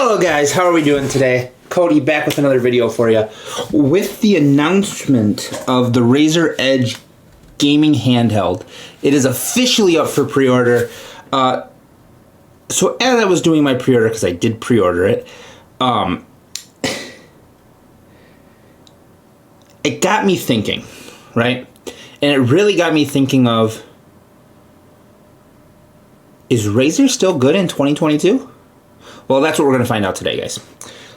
Hello guys, how are we doing today? Cody back with another video for you. With the announcement of the Razer Edge gaming handheld, it is officially up for pre-order. So as I was doing my pre-order, because I did pre-order it, it got me thinking, right? And it really got me thinking of, is Razer still good in 2022? Well, that's what we're going to find out today, guys.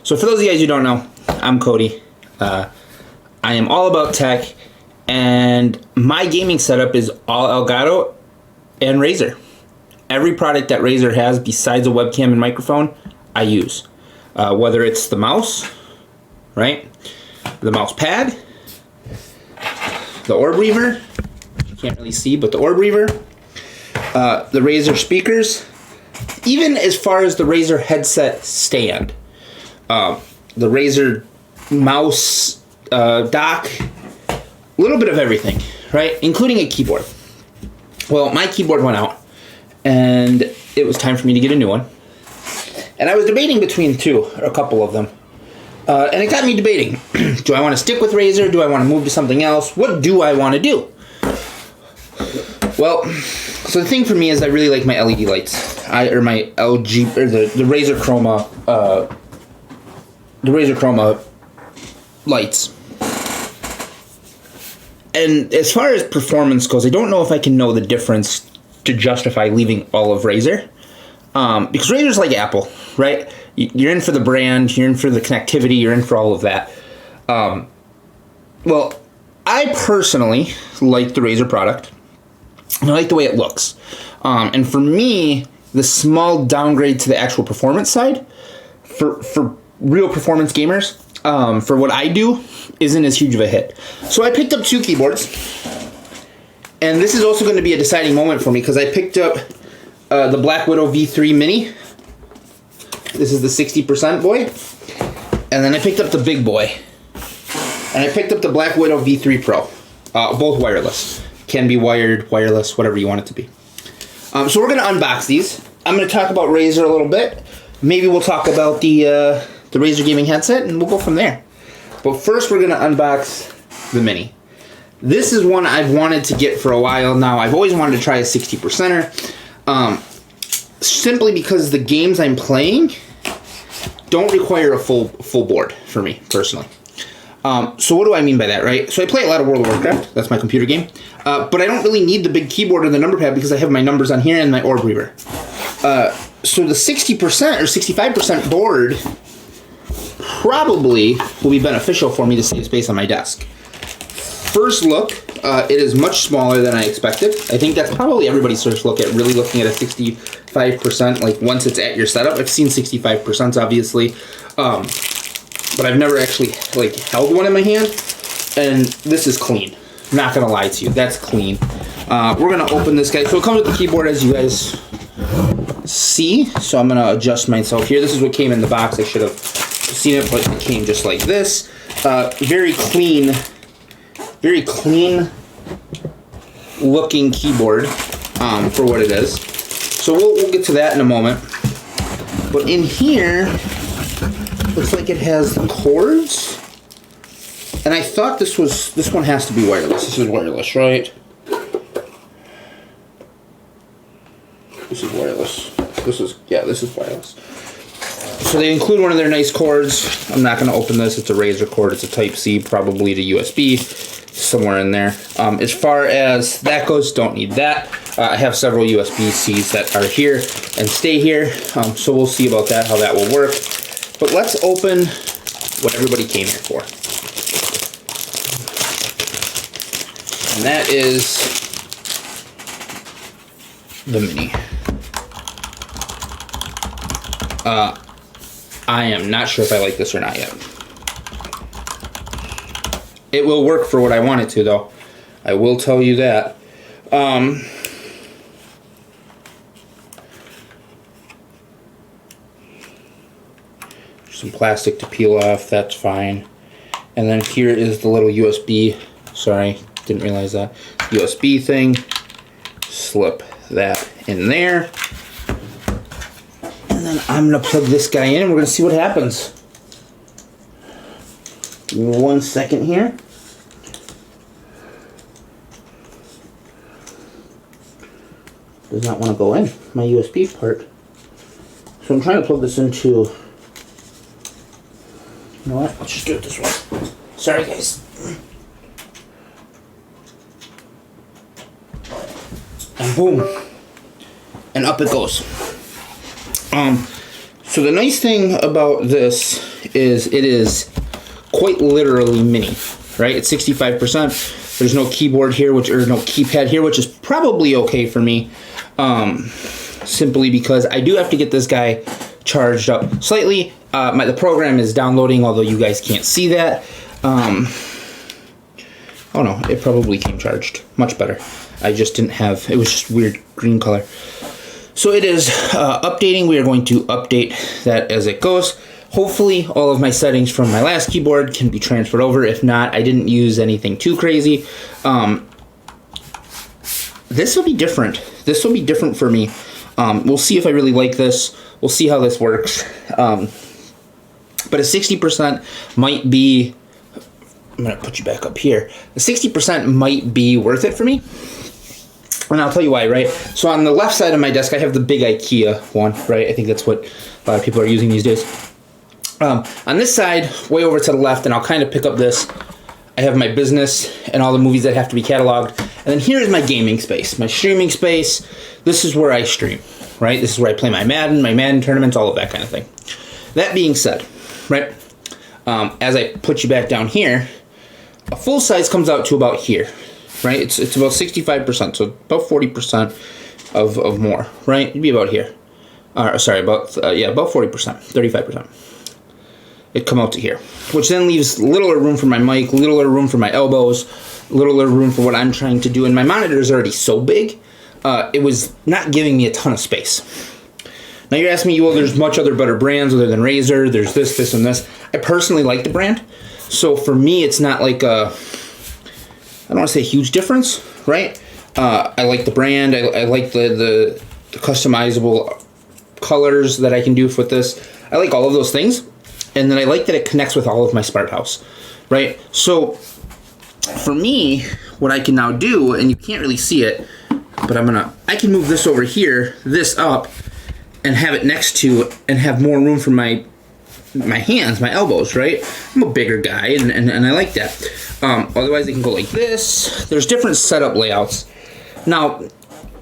So for those of you guys who don't know, I'm Cody. I am all about tech, and my gaming setup is all Elgato and Razer. Every product that Razer has besides a webcam and microphone, I use. Whether it's the mouse, right? The mouse pad, the orb reaver, you can't really see, but the orb reaver, the Razer speakers, even as far as the Razer headset stand, the Razer mouse dock, a little bit of everything, right? Including a keyboard. Well, my keyboard went out, and it was time for me to get a new one. And I was debating between a couple of them. And it got me debating. Do I want to stick with Razer? Do I want to move to something else? What do I want to do? Well, so the thing for me is I really like my LED lights. Or my LG, or the Razer Chroma, lights. And as far as performance goes, I don't know if I can know the difference to justify leaving all of Razer. Because Razer's like Apple, right? You're in for the brand, you're in for the connectivity, you're in for all of that. Well, I personally like the Razer product. And I like the way it looks. And for me, the small downgrade to the actual performance side, for real performance gamers, for what I do, isn't as huge of a hit. So I picked up two keyboards. And this is also going to be a deciding moment for me, because I picked up the Black Widow V3 Mini. This is the 60% boy. And then I picked up the big boy. And I picked up the Black Widow V3 Pro. Both wireless. Can be wired, wireless, whatever you want it to be. So we're going to unbox these. I'm going to talk about Razer a little bit. Maybe we'll talk about the Razer gaming headset, and we'll go from there. But first we're going to unbox the Mini. This is one I've wanted to get for a while now. I've always wanted to try a 60%er. Simply because the games I'm playing don't require a full board for me, personally. So what do I mean by that, right? So I play a lot of World of Warcraft. That's my computer game. But I don't really need the big keyboard or the number pad because I have my numbers on here and my orb reaver. So the 60% or 65% board probably will be beneficial for me to save space on my desk. First look, it is much smaller than I expected. I think that's probably everybody's first look at really looking at a 65%, like once it's at your setup. I've seen 65% obviously, but I've never actually like held one in my hand, and this is clean. I'm not gonna lie to you, that's clean. We're gonna open this guy. So it comes with the keyboard, as you guys see. So I'm gonna adjust myself here. This is what came in the box. I should have seen it, but it came just like this. Very clean looking keyboard for what it is. So we'll get to that in a moment. But in here, looks like it has the cords. And I thought this one has to be wireless. This is wireless, right? This is wireless. This is wireless. So they include one of their nice cords. I'm not going to open this. It's a Razer cord. It's a Type-C, probably to USB, somewhere in there. As far as that goes, don't need that. I have several USB-Cs that are here and stay here. So we'll see about that, how that will work. But let's open what everybody came here for. And that is the Mini. I am not sure if I like this or not yet. It will work for what I want it to, though. I will tell you that. Some plastic to peel off, that's fine. And then here is the little USB, sorry, didn't realize that, USB thing. Slip that in there. And then And I'm gonna plug this guy in and we're gonna see what happens. 1 second here. Does not want to go in, my USB part. So I'm trying to plug this into, you know what, let's just do it this way. Sorry guys. And boom. And up it goes. So the nice thing about this is it is quite literally mini, right? It's 65%. There's no keyboard here, or no keypad here, which is probably okay for me. Simply because I do have to get this guy charged up slightly. The program is downloading, although you guys can't see that. Oh no, it probably came charged. Much better. I just didn't have, it was just weird green color. So it is updating. We are going to update that as it goes. Hopefully all of my settings from my last keyboard can be transferred over. If not, I didn't use anything too crazy. This will be different. This will be different for me. We'll see if I really like this. We'll see how this works. But a 60% might be, I'm gonna put you back up here. The 60% might be worth it for me. And I'll tell you why, right? So on the left side of my desk, I have the big IKEA one, right? I think that's what a lot of people are using these days. On this side, way over to the left, and I'll kind of pick up this, I have my business and all the movies that have to be cataloged. And then here's my gaming space, my streaming space. This is where I stream, right? This is where I play my Madden tournaments, all of that kind of thing. That being said, right, as I put you back down here, a full size comes out to about here, right? It's about 65%, so about 40% of more, right? It'd be about here. Sorry, about 40%, 35%. It'd come out to here, which then leaves littler room for my mic, littler room for my elbows, littler room for what I'm trying to do. And my monitor is already so big, it was not giving me a ton of space. Now you're asking me, well, there's much other better brands other than Razer. There's this, and this. I personally like the brand. So for me, it's not like I don't want to say a huge difference, right? I like the brand. I like the customizable colors that I can do with this. I like all of those things. And then I like that it connects with all of my smart house, right? So for me, what I can now do, and you can't really see it, but I can move this over here, this up, and have it next to, and have more room for my hands, my elbows, right? I'm a bigger guy, and I like that. Otherwise, it can go like this. There's different setup layouts. Now,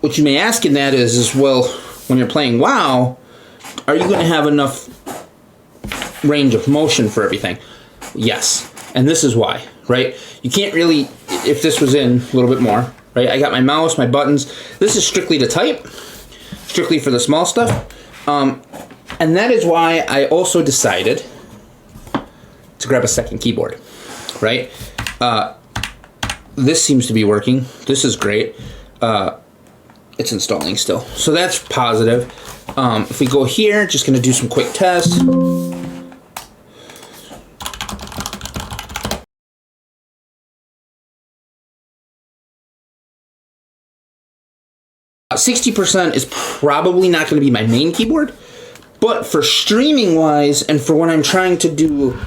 what you may ask in that is well, when you're playing WoW, are you going to have enough range of motion for everything? Yes, and this is why, right? You can't really, if this was in a little bit more, right? I got my mouse, my buttons. This is strictly to type, strictly for the small stuff. And that is why I also decided to grab a second keyboard, right? This seems to be working. This is great. It's installing still. So that's positive. If we go here, just gonna do some quick tests. 60% is probably not going to be my main keyboard, but for streaming wise and for when I'm trying to do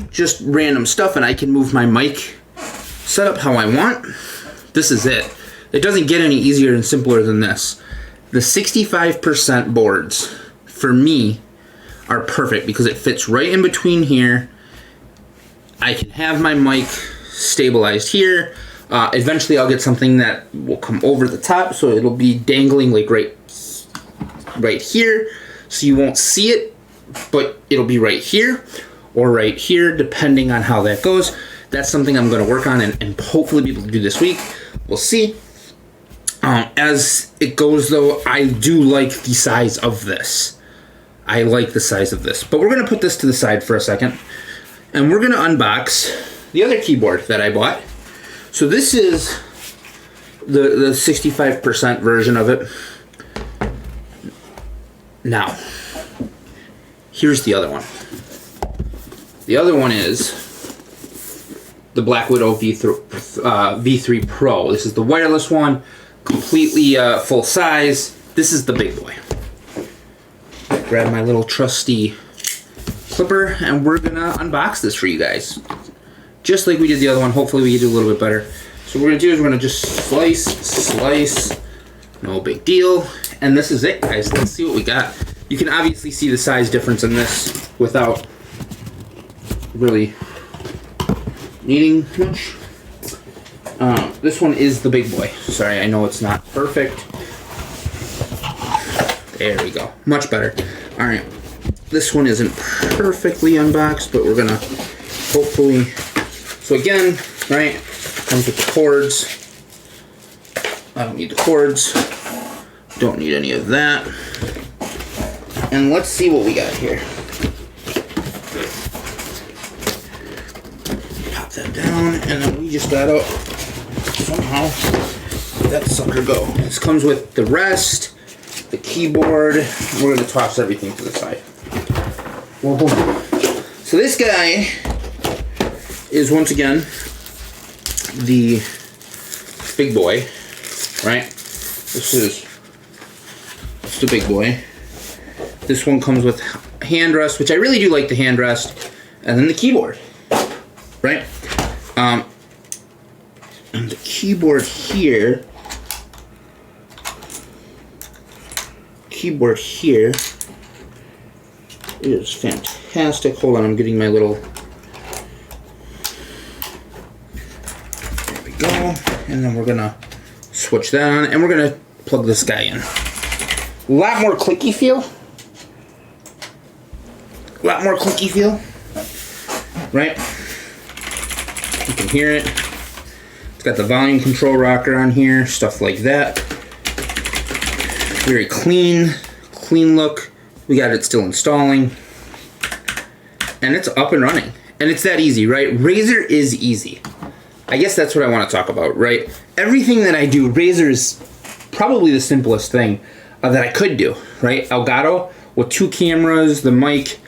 just random stuff and I can move my mic setup how I want, this is it. It doesn't get any easier and simpler than this. The 65% boards for me are perfect because it fits right in between here. I can have my mic stabilized here. Eventually I'll get something that will come over the top, so it'll be dangling like right here, so you won't see it, but it'll be right here or right here, depending on how that goes. That's something I'm going to work on and hopefully be able to do this week. We'll see. As it goes, though, I do like the size of this. I like the size of this, but we're going to put this to the side for a second, and we're going to unbox the other keyboard that I bought. So this is the 65% version of it. Now, here's the other one. The other one is the Black Widow V3 Pro. This is the wireless one, completely full size. This is the big boy. grab my little trusty clipper, and we're gonna unbox this for you guys. Just like we did the other one. Hopefully we can do a little bit better. So what we're gonna do is we're gonna just slice, no big deal. And this is it, guys. Let's see what we got. You can obviously see the size difference in this without really needing much. This one is the big boy. Sorry, I know it's not perfect. There we go. Much better. All right. This one isn't perfectly unboxed, but we're gonna hopefully. So again, right, comes with the cords. I don't need the cords. Don't need any of that. And let's see what we got here. Pop that down, and then we just gotta somehow let that sucker go. This comes with the rest, the keyboard. We're gonna toss everything to the side. Whoa. So this guy is once again the big boy, right? This is the big boy. This one comes with hand rest, which I really do like the hand rest, and then the keyboard, right? And the keyboard here, is fantastic. Hold on, I'm getting my little. There we go. And then we're gonna switch that on, and we're gonna plug this guy in. A lot more clicky feel. Right? You can hear it. It's got the volume control rocker on here, stuff like that. Very clean look. We got it still installing. And it's up and running. And it's that easy, right? Razer is easy. I guess that's what I want to talk about, right? Everything that I do, Razer is probably the simplest thing that I could do, right? Elgato with 2 cameras, the mic,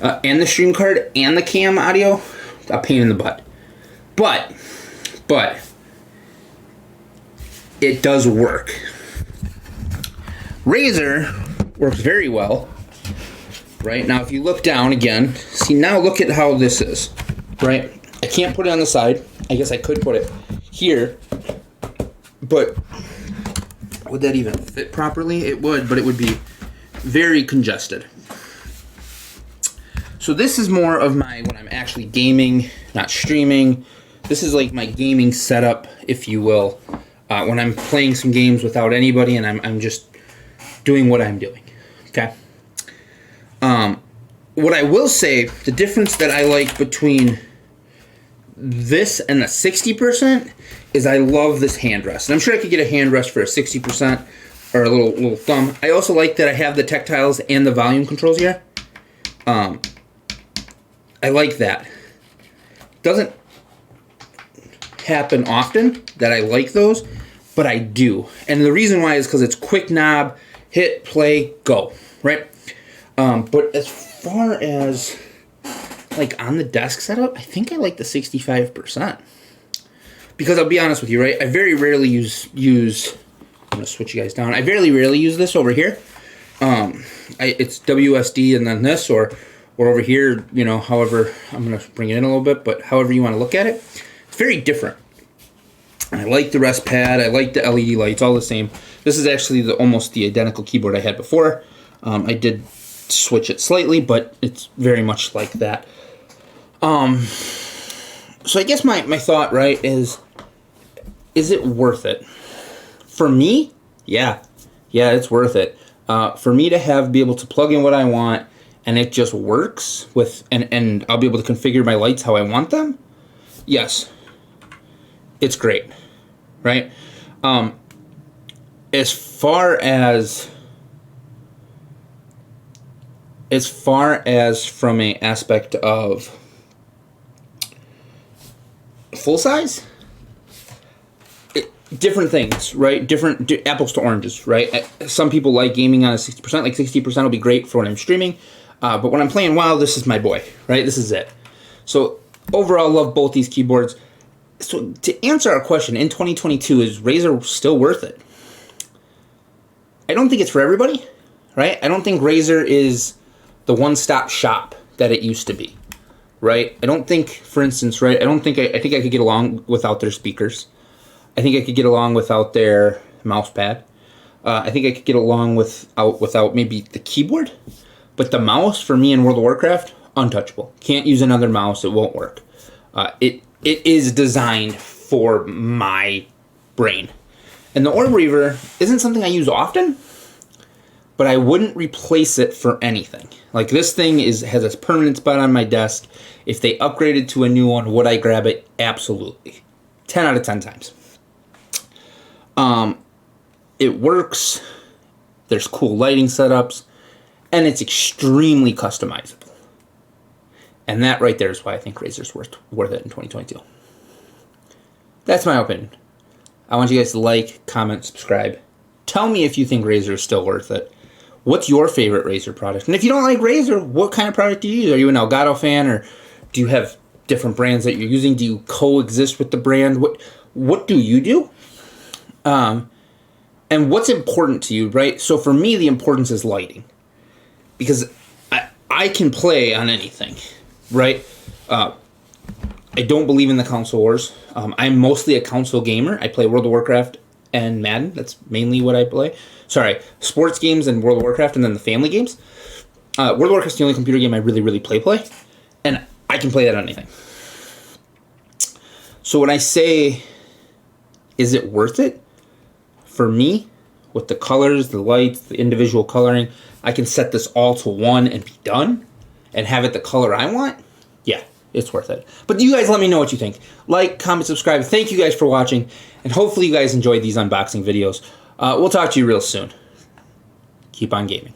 and the stream card, and the cam audio, a pain in the butt. But it does work. Razer works very well, right? Now if you look down again, see now look at how this is, right? I can't put it on the side. I guess I could put it here, but would that even fit properly? It would, but it would be very congested. So this is more of my, when I'm actually gaming, not streaming. This is like my gaming setup, if you will, when I'm playing some games without anybody and I'm just doing what I'm doing, okay? What I will say, the difference that I like between this and the 60% is I love this hand rest. And I'm sure I could get a hand rest for a 60% or a little thumb. I also like that I have the tactiles and the volume controls here. I like that. Doesn't happen often that I like those, but I do. And the reason why is because it's quick knob, hit, play, go, right? But as far as like on the desk setup, I think I like the 65%. Because I'll be honest with you, right? I very rarely use I'm gonna switch you guys down. I very rarely use this over here. It's WSD and then this, or over here, you know, however, I'm gonna bring it in a little bit, but however you wanna look at it, it's very different. And I like the rest pad, I like the LED lights, all the same. This is actually almost the identical keyboard I had before. I did switch it slightly, but it's very much like that. So I guess my thought, right, is it worth it? For me, yeah, it's worth it. For me to be able to plug in what I want, and it just works with, and I'll be able to configure my lights how I want them. Yes, it's great, right? As far as from a aspect of full size, different things, right? Different apples to oranges, right? Some people like gaming on a 60%, like 60% will be great for when I'm streaming. But when I'm playing WoW, this is my boy, right? This is it. So overall, love both these keyboards. So to answer our question, in 2022, is Razer still worth it? I don't think it's for everybody, right? I don't think Razer is the one-stop shop that it used to be, right? I don't think, for instance, right, I think I could get along without their speakers. I think I could get along without their mouse pad. I think I could get along without maybe the keyboard. But the mouse, for me in World of Warcraft, untouchable. Can't use another mouse. It won't work. It is designed for my brain. And the Orb Reaver isn't something I use often, but I wouldn't replace it for anything. Like, this thing has a permanent spot on my desk. If they upgraded to a new one, would I grab it? Absolutely. 10 out of 10 times. It works. There's cool lighting setups. And it's extremely customizable. And that right there is why I think Razer's worth it in 2022. That's my opinion. I want you guys to like, comment, subscribe. Tell me if you think Razer is still worth it. What's your favorite Razer product? And if you don't like Razer, what kind of product do you use? Are you an Elgato fan, or do you have different brands that you're using? Do you coexist with the brand? What do you do? And what's important to you, right? So for me, the importance is lighting. Because I can play on anything, right? I don't believe in the console wars. I'm mostly a console gamer. I play World of Warcraft and Madden. That's mainly what I play. Sorry, sports games and World of Warcraft, and then the family games. World of Warcraft's the only computer game I really play. And I can play that on anything. So when I say, is it worth it? For me, with the colors, the lights, the individual coloring, I can set this all to one and be done and have it the color I want. Yeah, it's worth it. But you guys let me know what you think. Like, comment, subscribe. Thank you guys for watching. And hopefully you guys enjoyed these unboxing videos. We'll talk to you real soon. Keep on gaming.